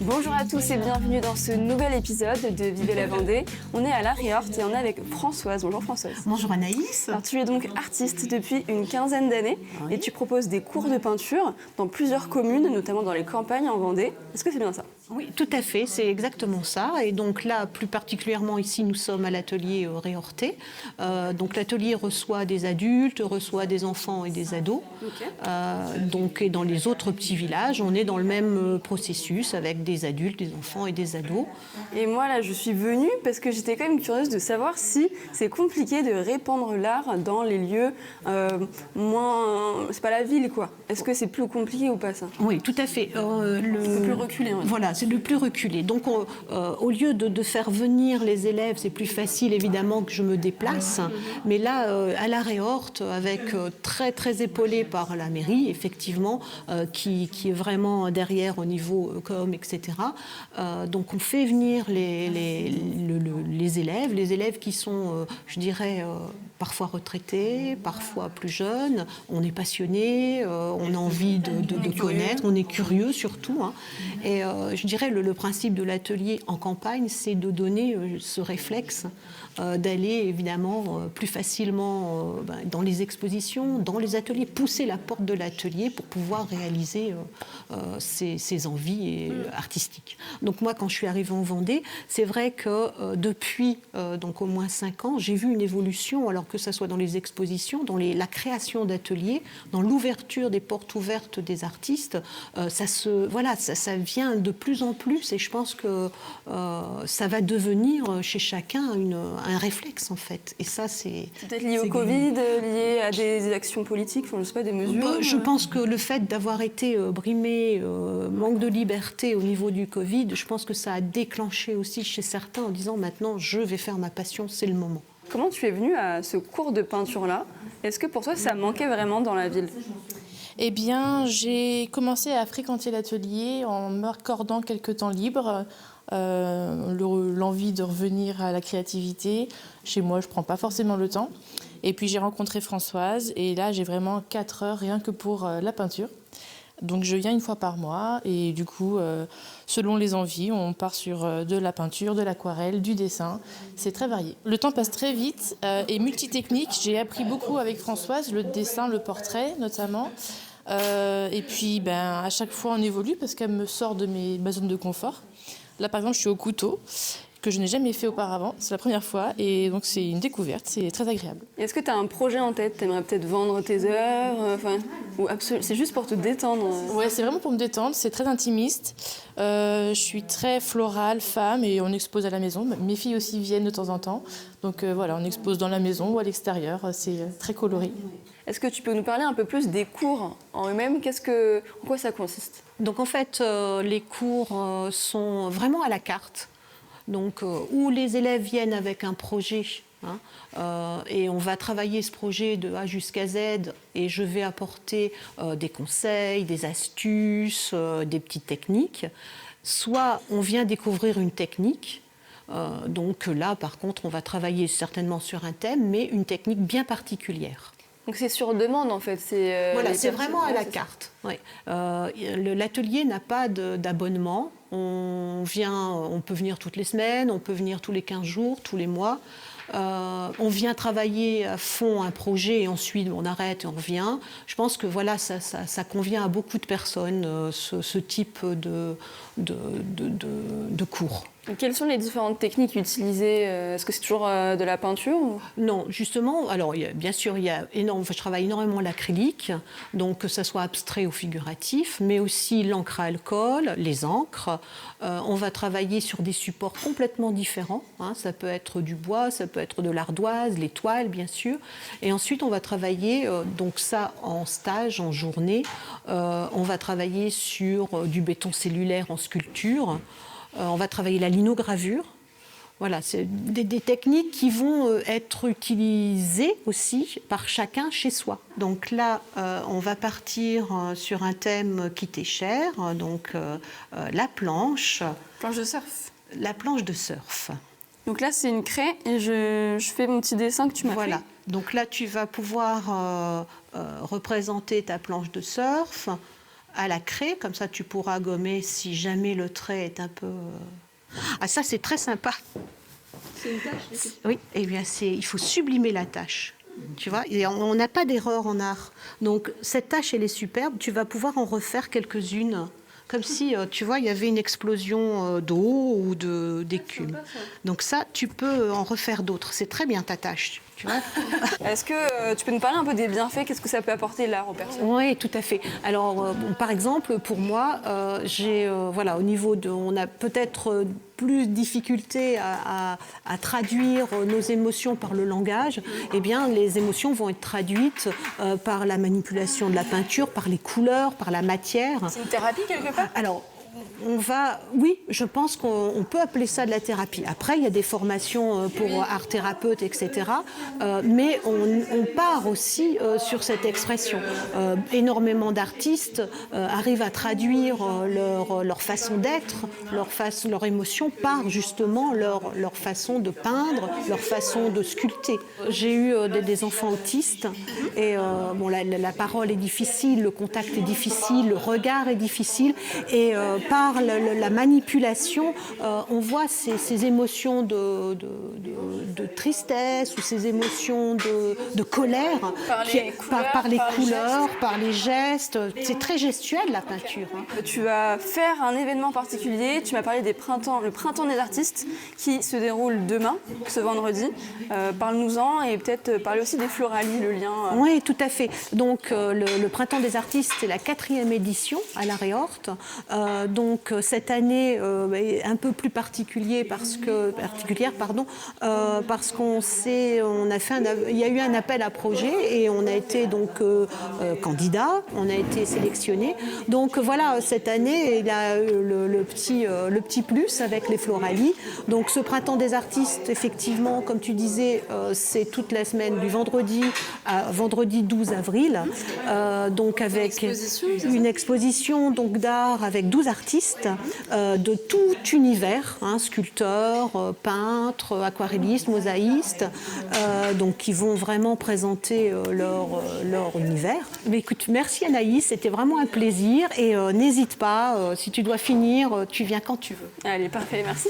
Bonjour à tous et bienvenue dans ce nouvel épisode de Vivez la Vendée. On est à La Réorte et on est avec Françoise. Bonjour Françoise. Bonjour Anaïs. Alors tu es donc artiste depuis une quinzaine d'années et tu proposes des cours de peinture dans plusieurs communes, notamment dans les campagnes en Vendée. Est-ce que c'est bien ça ? Oui, tout à fait, c'est exactement ça. Et donc là, plus particulièrement ici, nous sommes à l'atelier Réortais. Donc l'atelier reçoit des adultes, reçoit des enfants et des ados. Et dans les autres petits villages, on est dans le même processus avec des adultes, des enfants et des ados. Et moi là, je suis venue parce que j'étais quand même curieuse de savoir si c'est compliqué de répandre l'art dans les lieux moins... C'est pas la ville quoi. Est-ce que c'est plus compliqué ou pas ça ? Oui, tout à fait. C'est plus reculé. Voilà, c'est le plus reculé. Donc, au lieu de faire venir les élèves, c'est plus facile évidemment que je me déplace. Mais là, à La Réorte, avec très très épaulé par la mairie, effectivement, qui est vraiment derrière au niveau com, etc. Donc, on fait venir les élèves qui sont, je dirais, parfois retraités, parfois plus jeunes. On est passionné, on a envie de connaître, on est curieux surtout. Et je dirais le principe de l'atelier en campagne, c'est de donner ce réflexe d'aller évidemment plus facilement dans les expositions, dans les ateliers, pousser la porte de l'atelier pour pouvoir réaliser ses envies artistiques. Donc moi, quand je suis arrivée en Vendée, c'est vrai que depuis donc au moins 5 ans, j'ai vu une évolution, alors que ce soit dans les expositions, dans la création d'ateliers, dans l'ouverture des portes ouvertes des artistes. Ça vient de plus en plus et je pense que ça va devenir chez chacun un réflexe en fait. Et ça, c'est peut-être lié au Covid, lié à des actions politiques, je ne sais pas, des mesures. Je pense que le fait d'avoir été brimé, manque de liberté au niveau du Covid, je pense que ça a déclenché aussi chez certains en disant maintenant je vais faire ma passion, c'est le moment. Comment tu es venue à ce cours de peinture-là ? Est-ce que pour toi ça manquait vraiment dans la ville ? Eh bien, j'ai commencé à fréquenter l'atelier en m'accordant quelques temps libres, l'envie de revenir à la créativité. Chez moi, je ne prends pas forcément le temps. Et puis, j'ai rencontré Françoise et là, j'ai vraiment 4 heures rien que pour la peinture. Donc, je viens une fois par mois et du coup, selon les envies, on part sur de la peinture, de l'aquarelle, du dessin. C'est très varié. Le temps passe très vite et multitechnique. J'ai appris beaucoup avec Françoise, le dessin, le portrait notamment. Et puis, à chaque fois, on évolue parce qu'elle me sort de ma zone de confort. Là, par exemple, je suis au couteau, que je n'ai jamais fait auparavant. C'est la première fois et donc c'est une découverte, c'est très agréable. Est-ce que tu as un projet en tête ? Tu aimerais peut-être vendre tes œuvres ou c'est juste pour te détendre ? Ouais, c'est vraiment pour me détendre, c'est très intimiste. Je suis très florale, femme et on expose à la maison. Mes filles aussi viennent de temps en temps. Donc voilà, on expose dans la maison ou à l'extérieur, c'est très coloré. Est-ce que tu peux nous parler un peu plus des cours en eux-mêmes ? En quoi ça consiste ? Donc en fait, les cours sont vraiment à la carte. Donc, où les élèves viennent avec un projet, et on va travailler ce projet de A jusqu'à Z, et je vais apporter des conseils, des astuces, des petites techniques. Soit on vient découvrir une technique, donc là, par contre, on va travailler certainement sur un thème, mais une technique bien particulière. Donc c'est sur demande en fait. C'est vraiment à la carte. Oui. L'atelier n'a pas d'abonnement. On peut venir toutes les semaines, on peut venir tous les 15 jours, tous les mois. On vient travailler à fond un projet et ensuite on arrête et on revient. Je pense que voilà, ça convient à beaucoup de personnes, ce type de cours. Et quelles sont les différentes techniques utilisées ? Est-ce que c'est toujours de la peinture ou... Non, justement, alors bien sûr, je travaille énormément l'acrylique, donc que ce soit abstrait ou figuratif, mais aussi l'encre à alcool, les encres. On va travailler sur des supports complètement différents. Ça peut être du bois, ça peut être de l'ardoise, les toiles, bien sûr. Et ensuite, on va travailler, donc ça en stage, en journée, on va travailler sur du béton cellulaire en sculpture. On va travailler la linogravure. Voilà, c'est des techniques qui vont être utilisées aussi par chacun chez soi. Donc là, on va partir sur un thème qui t'est cher, donc la planche. Planche de surf. La planche de surf. Donc là, c'est une craie et je fais mon petit dessin que tu m'as fait. Voilà. Donc là, tu vas pouvoir représenter ta planche de surf à la craie, comme ça tu pourras gommer si jamais le trait est un peu... Ah ça c'est très sympa. C'est une tâche. Oui, et bien il faut sublimer la tâche. Tu vois, et on n'a pas d'erreur en art. Donc cette tâche elle est superbe, tu vas pouvoir en refaire quelques-unes. Comme si, tu vois, il y avait une explosion d'eau ou d'écume. Donc ça, tu peux en refaire d'autres. C'est très bien ta tâche, tu vois. Est-ce que tu peux nous parler un peu des bienfaits? Qu'est-ce que ça peut apporter l'art aux personnes? Oui, tout à fait. Alors, bon, par exemple, pour moi, voilà, au niveau de... On a peut-être plus de difficulté à traduire nos émotions par le langage. Eh bien, les émotions vont être traduites par la manipulation de la peinture, par les couleurs, par la matière. C'est une thérapie quelque part? Alors, oui, je pense qu'on peut appeler ça de la thérapie. Après, il y a des formations pour art thérapeute, etc. Mais on part aussi sur cette expression. Énormément d'artistes arrivent à traduire leur façon d'être, leur émotion par justement leur façon de peindre, leur façon de sculpter. J'ai eu des enfants autistes et bon, la parole est difficile, le contact est difficile, le regard est difficile et par la manipulation, on voit ces émotions de tristesse ou ces émotions de colère par les couleurs, par les gestes. C'est très gestuel la peinture. Tu vas faire un événement particulier, tu m'as parlé le printemps des artistes qui se déroule demain, ce vendredi. Parle-nous-en et peut-être parler aussi des Floralies, le lien. Oui, tout à fait. Donc le printemps des artistes, c'est la 4e édition à la Réorte. Donc cette année est un peu plus particulière parce il y a eu un appel à projet et on a été donc candidat, on a été sélectionné. Donc voilà, cette année il y a le petit plus avec les Floralies. Donc ce printemps des artistes, effectivement, comme tu disais, c'est toute la semaine du vendredi à vendredi 12 avril. Donc avec une exposition donc d'art avec 12 artistes de tout univers, sculpteurs, peintres, aquarellistes, mosaïstes, donc qui vont vraiment présenter leur univers. Mais écoute, merci Anaïs, c'était vraiment un plaisir et n'hésite pas, si tu dois finir, tu viens quand tu veux. Allez, parfait, merci.